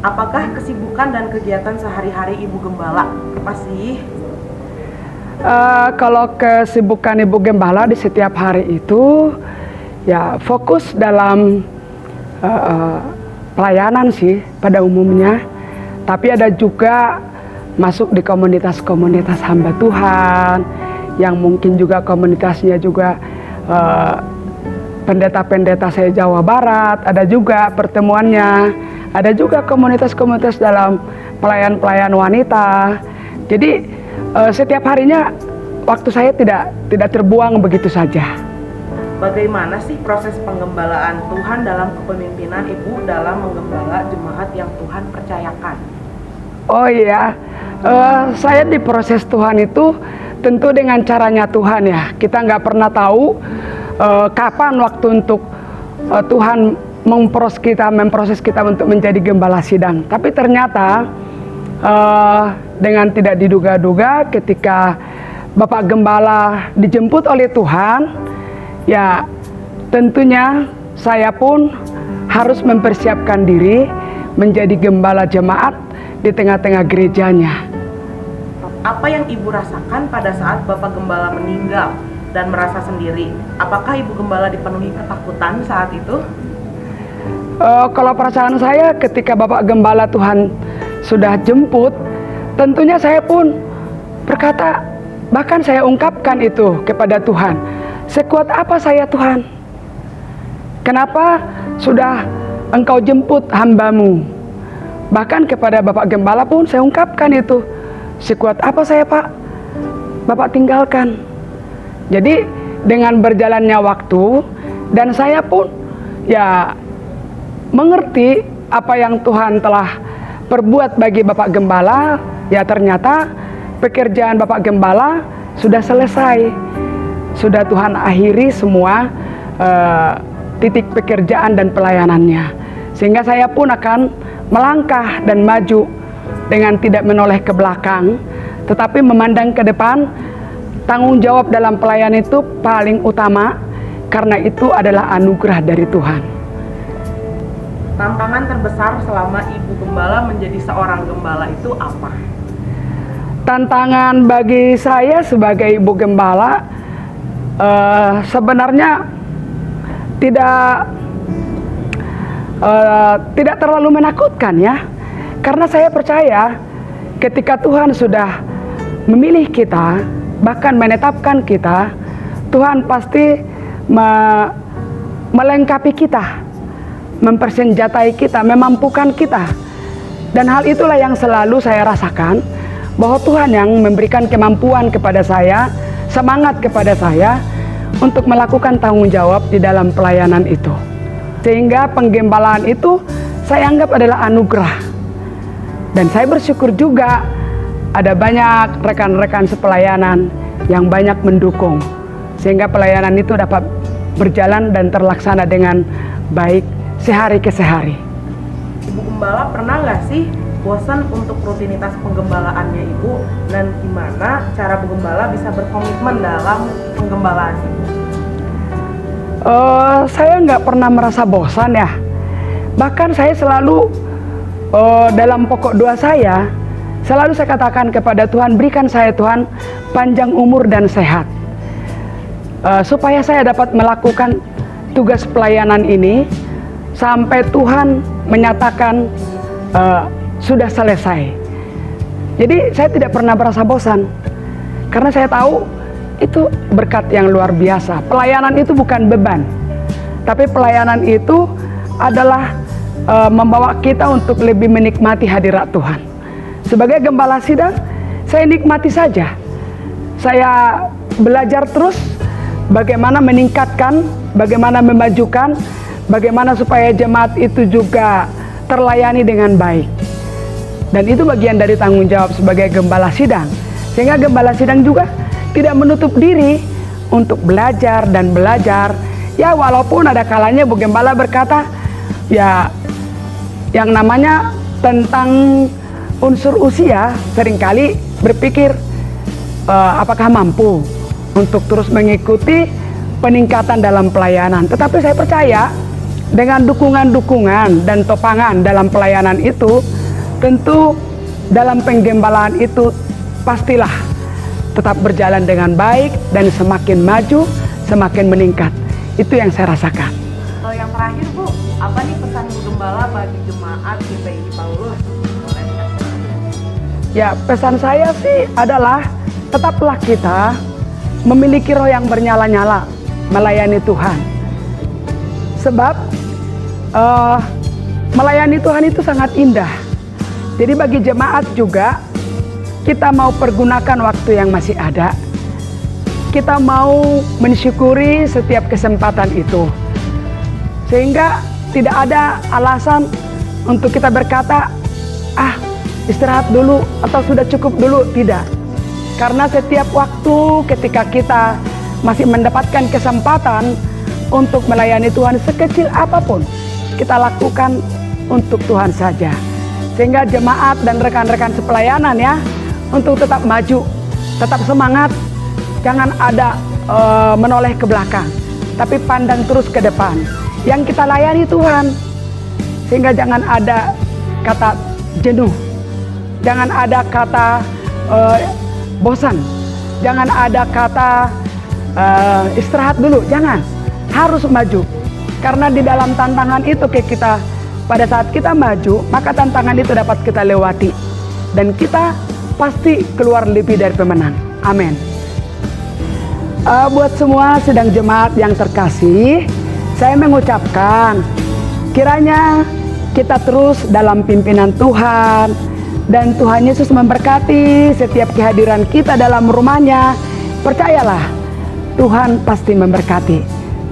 apakah kesibukan dan kegiatan sehari-hari Ibu Gembala apa sih? Kalau kesibukan Ibu Gembala di setiap hari itu ya fokus dalam pelayanan sih pada umumnya. Tapi ada juga masuk di komunitas-komunitas hamba Tuhan yang mungkin juga komunitasnya juga pendeta-pendeta saya Jawa Barat, ada juga pertemuannya, ada juga komunitas-komunitas dalam pelayan-pelayan wanita. Jadi setiap harinya waktu saya tidak terbuang begitu saja. Bagaimana sih proses penggembalaan Tuhan dalam kepemimpinan Ibu dalam menggembala jemaat yang Tuhan percayakan? Oh iya, saya di proses Tuhan itu tentu dengan caranya Tuhan ya. Kita nggak pernah tahu kapan waktu untuk Tuhan memproses kita untuk menjadi gembala sidang. Tapi ternyata dengan tidak diduga-duga ketika Bapak Gembala dijemput oleh Tuhan, ya tentunya saya pun harus mempersiapkan diri menjadi gembala jemaat di tengah-tengah gerejanya. Apa yang Ibu rasakan pada saat Bapak Gembala meninggal dan merasa sendiri? Apakah Ibu Gembala dipenuhi ketakutan saat itu? Kalau perasaan saya ketika Bapak Gembala Tuhan sudah jemput, tentunya saya pun berkata, bahkan saya ungkapkan itu kepada Tuhan. Sekuat apa saya Tuhan? Kenapa sudah Engkau jemput hambamu? Bahkan kepada Bapak Gembala pun saya ungkapkan itu. Sekuat apa saya Pak? Bapak tinggalkan. Jadi dengan berjalannya waktu dan saya pun ya mengerti apa yang Tuhan telah perbuat bagi Bapak Gembala, ya ternyata pekerjaan Bapak Gembala sudah selesai. Sudah Tuhan akhiri semua titik pekerjaan dan pelayanannya. Sehingga saya pun akan melangkah dan maju dengan tidak menoleh ke belakang, tetapi memandang ke depan. Tanggung jawab dalam pelayanan itu paling utama, karena itu adalah anugerah dari Tuhan. Tantangan terbesar selama Ibu Gembala menjadi seorang gembala itu apa? Tantangan bagi saya sebagai Ibu Gembala sebenarnya tidak terlalu menakutkan ya, karena saya percaya ketika Tuhan sudah memilih kita, bahkan menetapkan kita, Tuhan pasti melengkapi kita, mempersenjatai kita, memampukan kita. Dan hal itulah yang selalu saya rasakan, bahwa Tuhan yang memberikan kemampuan kepada saya, semangat kepada saya untuk melakukan tanggung jawab di dalam pelayanan itu. Sehingga penggembalaan itu saya anggap adalah anugerah. Dan saya bersyukur juga ada banyak rekan-rekan sepelayanan yang banyak mendukung, sehingga pelayanan itu dapat berjalan dan terlaksana dengan baik sehari ke sehari. Ibu Gembala pernah nggak sih bosan untuk rutinitas penggembalaannya Ibu, dan gimana cara Bu Gembala bisa berkomitmen dalam penggembalaan Ibu? Saya nggak pernah merasa bosan ya. Bahkan saya selalu dalam pokok doa saya selalu saya katakan kepada Tuhan, berikan saya Tuhan panjang umur dan sehat, supaya saya dapat melakukan tugas pelayanan ini sampai Tuhan menyatakan sudah selesai. Jadi saya tidak pernah merasa bosan, karena saya tahu itu berkat yang luar biasa. Pelayanan itu bukan beban, tapi pelayanan itu adalah membawa kita untuk lebih menikmati hadirat Tuhan. Sebagai gembala sidang, saya nikmati saja. Saya belajar terus bagaimana meningkatkan, bagaimana memajukan, bagaimana supaya jemaat itu juga terlayani dengan baik. Dan itu bagian dari tanggung jawab sebagai gembala sidang. Sehingga gembala sidang juga tidak menutup diri untuk belajar dan belajar. Ya walaupun ada kalanya Bu Gembala berkata, ya yang namanya tentang unsur usia, seringkali berpikir apakah mampu untuk terus mengikuti peningkatan dalam pelayanan. Tetapi saya percaya dengan dukungan-dukungan dan topangan dalam pelayanan itu, tentu dalam penggembalaan itu pastilah tetap berjalan dengan baik dan semakin maju, semakin meningkat. Itu yang saya rasakan. Yang terakhir Bu, apa nih pesan Bu Gembala bagi jemaat GPI Paulus? Boleh dikasih? Ya, pesan saya sih adalah tetaplah kita memiliki roh yang bernyala-nyala melayani Tuhan. Sebab melayani Tuhan itu sangat indah. Jadi bagi jemaat juga, kita mau pergunakan waktu yang masih ada. Kita mau mensyukuri setiap kesempatan itu. Sehingga tidak ada alasan untuk kita berkata, istirahat dulu atau sudah cukup dulu. Tidak. Karena setiap waktu ketika kita masih mendapatkan kesempatan untuk melayani Tuhan sekecil apapun, kita lakukan untuk Tuhan saja. Sehingga jemaat dan rekan-rekan sepelayanan ya, untuk tetap maju, tetap semangat, jangan ada menoleh ke belakang, tapi pandang terus ke depan. Yang kita layani Tuhan, sehingga jangan ada kata jenuh, jangan ada kata bosan, jangan ada kata istirahat dulu, jangan, harus maju. Karena di dalam tantangan itu kita, pada saat kita maju, maka tantangan itu dapat kita lewati. Dan kita pasti keluar lebih dari pemenang. Amin. Buat semua sidang jemaat yang terkasih, saya mengucapkan kiranya kita terus dalam pimpinan Tuhan. Dan Tuhan Yesus memberkati setiap kehadiran kita dalam rumahnya. Percayalah, Tuhan pasti memberkati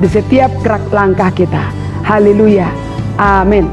di setiap gerak langkah kita. Haleluya. Amin.